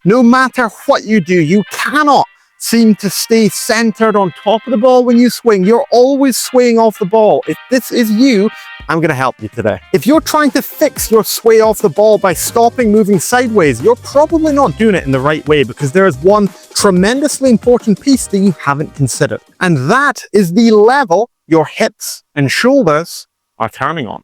No matter what you do, you cannot seem to stay centered on top of the ball when you swing. You're always swaying off the ball. If this is you, I'm going to help you today. If you're trying to fix your sway off the ball by stopping moving sideways, you're probably not doing it in the right way, because there is one tremendously important piece that you haven't considered. And that is the level your hips and shoulders are turning on.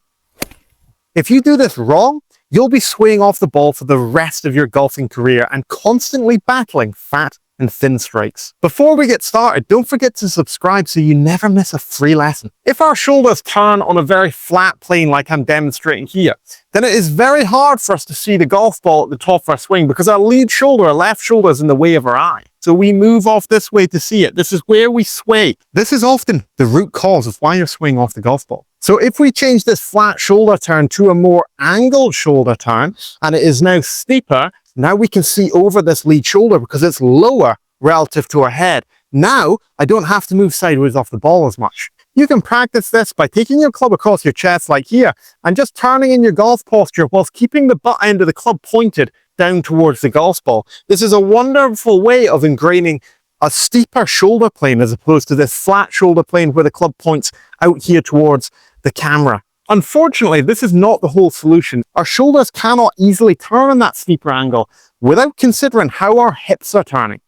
If you do this wrong, you'll be swaying off the ball for the rest of your golfing career and constantly battling fat and thin strikes. Before we get started, don't forget to subscribe so you never miss a free lesson. If our shoulders turn on a very flat plane like I'm demonstrating here, then it is very hard for us to see the golf ball at the top of our swing, because our lead shoulder, our left shoulder, is in the way of our eye. So we move off this way to see it. This is where we sway. This is often the root cause of why you're swinging off the golf ball. So if we change this flat shoulder turn to a more angled shoulder turn, and it is now steeper, now we can see over this lead shoulder because it's lower relative to our head. Now I don't have to move sideways off the ball as much. You can practice this by taking your club across your chest like here and just turning in your golf posture whilst keeping the butt end of the club pointed down towards the golf ball. This is a wonderful way of ingraining a steeper shoulder plane as opposed to this flat shoulder plane where the club points out here towards the camera. Unfortunately, this is not the whole solution. Our shoulders cannot easily turn in that steeper angle without considering how our hips are turning.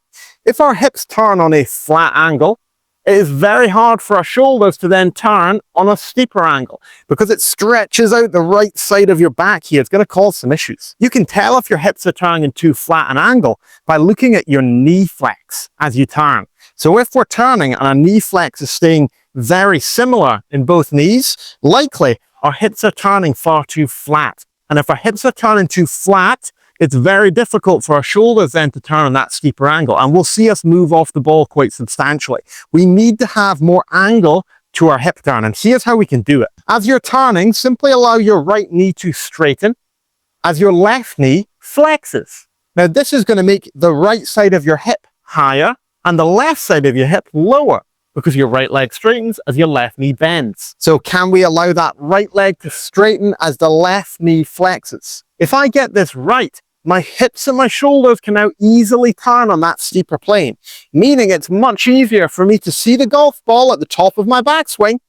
If our hips turn on a flat angle, it is very hard for our shoulders to then turn on a steeper angle because it stretches out the right side of your back here. It's going to cause some issues. You can tell if your hips are turning in too flat an angle by looking at your knee flex as you turn. So if we're turning and our knee flex is staying very similar in both knees, likely our hips are turning far too flat. And if our hips are turning too flat, it's very difficult for our shoulders then to turn on that steeper angle, and we'll see us move off the ball quite substantially. We need to have more angle to our hip turn, and here's how we can do it. As you're turning, simply allow your right knee to straighten as your left knee flexes. Now this is going to make the right side of your hip higher and the left side of your hip lower, because your right leg straightens as your left knee bends. So can we allow that right leg to straighten as the left knee flexes? If I get this right, my hips and my shoulders can now easily turn on that steeper plane, meaning it's much easier for me to see the golf ball at the top of my backswing,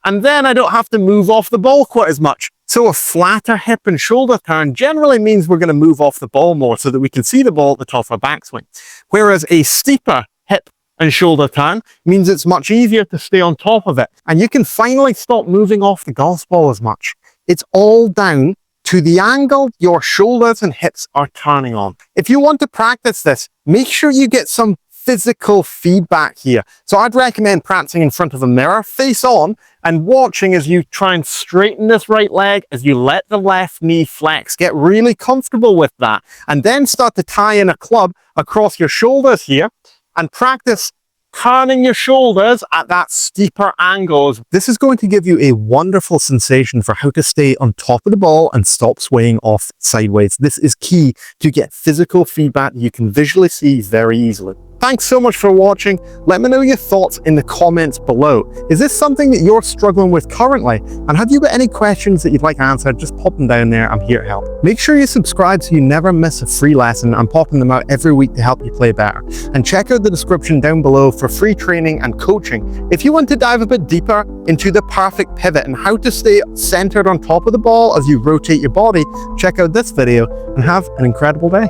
and then I don't have to move off the ball quite as much. So a flatter hip and shoulder turn generally means we're going to move off the ball more so that we can see the ball at the top of our backswing. Whereas a steeper hip and shoulder turn means it's much easier to stay on top of it, and you can finally stop moving off the golf ball as much. It's all down to the angle your shoulders and hips are turning on. If you want to practice this, make sure you get some physical feedback here. So I'd recommend practicing in front of a mirror, face on, and watching as you try and straighten this right leg as you let the left knee flex. Get really comfortable with that, and then start to tie in a club across your shoulders here and practice turning your shoulders at that steeper angles. This is going to give you a wonderful sensation for how to stay on top of the ball and stop swaying off sideways. This is key to get physical feedback you can visually see very easily. Thanks so much for watching. Let me know your thoughts in the comments below. Is this something that you're struggling with currently? And have you got any questions that you'd like answered? Just pop them down there. I'm here to help. Make sure you subscribe so you never miss a free lesson. I'm popping them out every week to help you play better. And check out the description down below for free training and coaching. If you want to dive a bit deeper into the perfect pivot and how to stay centered on top of the ball as you rotate your body, check out this video and have an incredible day.